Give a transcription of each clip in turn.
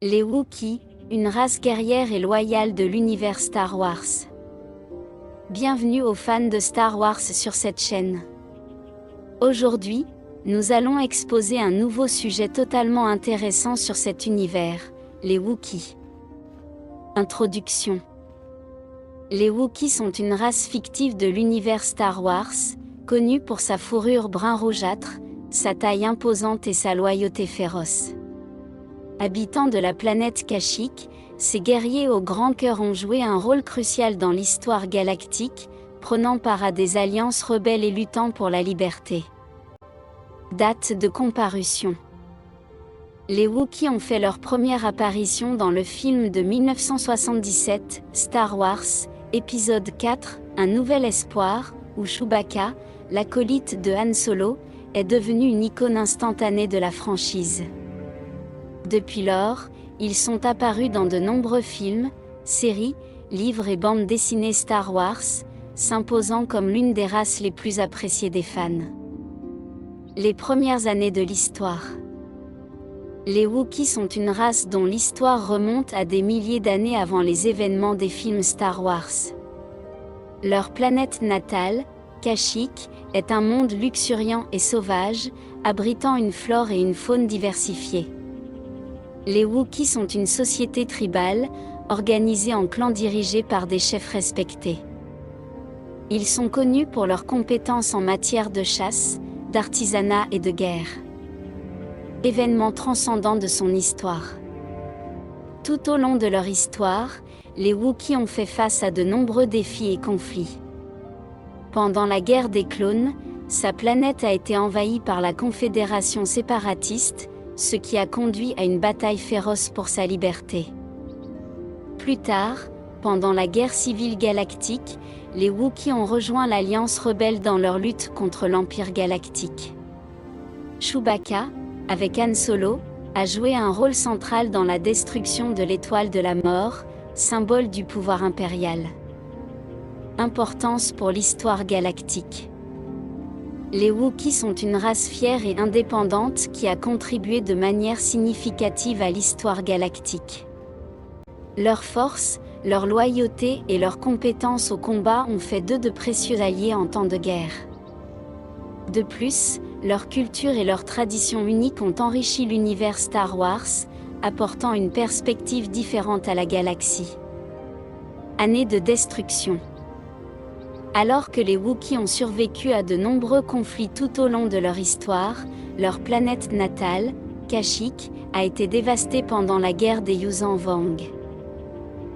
Les Wookiees, une race guerrière et loyale de l'univers Star Wars. Bienvenue aux fans de Star Wars sur cette chaîne. Aujourd'hui, nous allons exposer un nouveau sujet totalement intéressant sur cet univers, les Wookiees. Introduction. Les Wookiees sont une race fictive de l'univers Star Wars, connue pour sa fourrure brun rougeâtre, sa taille imposante et sa loyauté féroce. Habitants de la planète Kashyyyk, ces guerriers au grand cœur ont joué un rôle crucial dans l'histoire galactique, prenant part à des alliances rebelles et luttant pour la liberté. Date de comparution. Les Wookiees ont fait leur première apparition dans le film de 1977, Star Wars, épisode 4, Un nouvel espoir, où Chewbacca, l'acolyte de Han Solo, est devenu une icône instantanée de la franchise. Depuis lors, ils sont apparus dans de nombreux films, séries, livres et bandes dessinées Star Wars, s'imposant comme l'une des races les plus appréciées des fans. Les premières années de l'histoire. Les Wookiees sont une race dont l'histoire remonte à des milliers d'années avant les événements des films Star Wars. Leur planète natale, Kashyyyk, est un monde luxuriant et sauvage, abritant une flore et une faune diversifiées. Les Wookiees sont une société tribale, organisée en clans dirigés par des chefs respectés. Ils sont connus pour leurs compétences en matière de chasse, d'artisanat et de guerre. Événement transcendant de son histoire. Tout au long de leur histoire, les Wookiees ont fait face à de nombreux défis et conflits. Pendant la guerre des clones, sa planète a été envahie par la Confédération séparatiste, ce qui a conduit à une bataille féroce pour sa liberté. Plus tard, pendant la guerre civile galactique, les Wookiees ont rejoint l'Alliance rebelle dans leur lutte contre l'Empire galactique. Chewbacca, avec Han Solo, a joué un rôle central dans la destruction de l'étoile de la mort, symbole du pouvoir impérial. Importance pour l'histoire galactique. Les Wookiees sont une race fière et indépendante qui a contribué de manière significative à l'histoire galactique. Leur force, leur loyauté et leurs compétences au combat ont fait d'eux de précieux alliés en temps de guerre. De plus, leur culture et leurs traditions uniques ont enrichi l'univers Star Wars, apportant une perspective différente à la galaxie. Année de destruction. Alors que les Wookiees ont survécu à de nombreux conflits tout au long de leur histoire, leur planète natale, Kashyyyk, a été dévastée pendant la guerre des Yuuzhan Vong.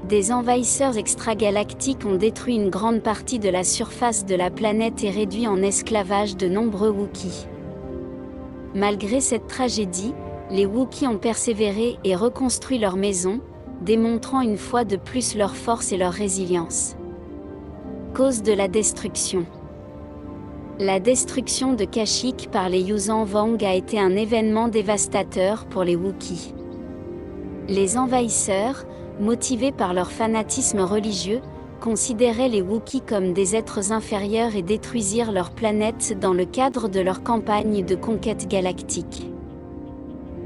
Des envahisseurs extragalactiques ont détruit une grande partie de la surface de la planète et réduit en esclavage de nombreux Wookiees. Malgré cette tragédie, les Wookiees ont persévéré et reconstruit leur maison, démontrant une fois de plus leur force et leur résilience. Cause de la destruction. La destruction de Kashyyyk par les Yuuzhan Vong a été un événement dévastateur pour les Wookiees. Les envahisseurs, motivés par leur fanatisme religieux, considéraient les Wookiees comme des êtres inférieurs et détruisirent leur planète dans le cadre de leur campagne de conquête galactique.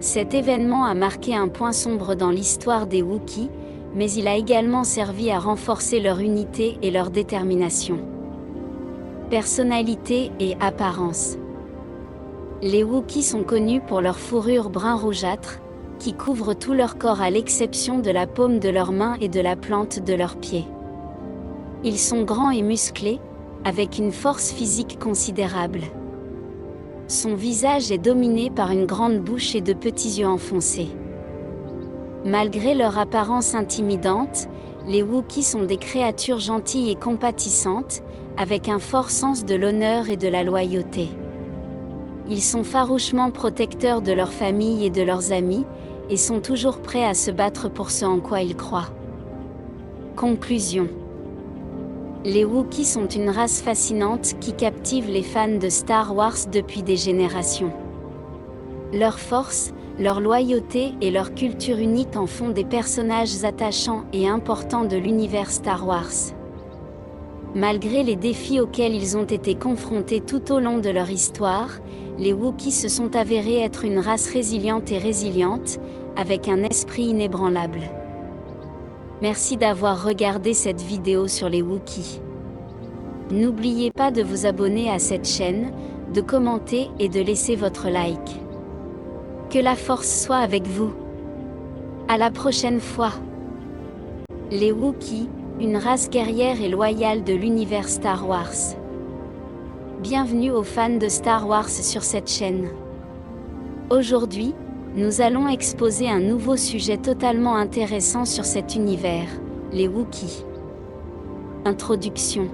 Cet événement a marqué un point sombre dans l'histoire des Wookiees, mais il a également servi à renforcer leur unité et leur détermination. Personnalité et apparence. Les Wookiees sont connus pour leur fourrure brun rougeâtre, qui couvre tout leur corps à l'exception de la paume de leurs mains et de la plante de leurs pieds. Ils sont grands et musclés, avec une force physique considérable. Son visage est dominé par une grande bouche et de petits yeux enfoncés. Malgré leur apparence intimidante, les Wookiees sont des créatures gentilles et compatissantes, avec un fort sens de l'honneur et de la loyauté. Ils sont farouchement protecteurs de leur famille et de leurs amis, et sont toujours prêts à se battre pour ce en quoi ils croient. Conclusion. Les Wookiees sont une race fascinante qui captive les fans de Star Wars depuis des générations. Leur force, leur loyauté et leur culture unique en font des personnages attachants et importants de l'univers Star Wars. Malgré les défis auxquels ils ont été confrontés tout au long de leur histoire, les Wookiees se sont avérés être une race résiliente, avec un esprit inébranlable. Merci d'avoir regardé cette vidéo sur les Wookiees. N'oubliez pas de vous abonner à cette chaîne, de commenter et de laisser votre like. Que la force soit avec vous. À la prochaine fois. Les Wookiees, une race guerrière et loyale de l'univers Star Wars. Bienvenue aux fans de Star Wars sur cette chaîne. Aujourd'hui, nous allons exposer un nouveau sujet totalement intéressant sur cet univers, les Wookiees. Introduction.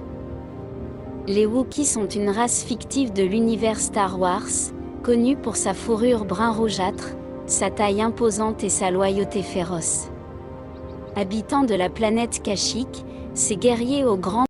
Les Wookiees sont une race fictive de l'univers Star Wars, connue pour sa fourrure brun rougeâtre, sa taille imposante et sa loyauté féroce. Habitants de la planète Kashyyyk, ces guerriers aux grandes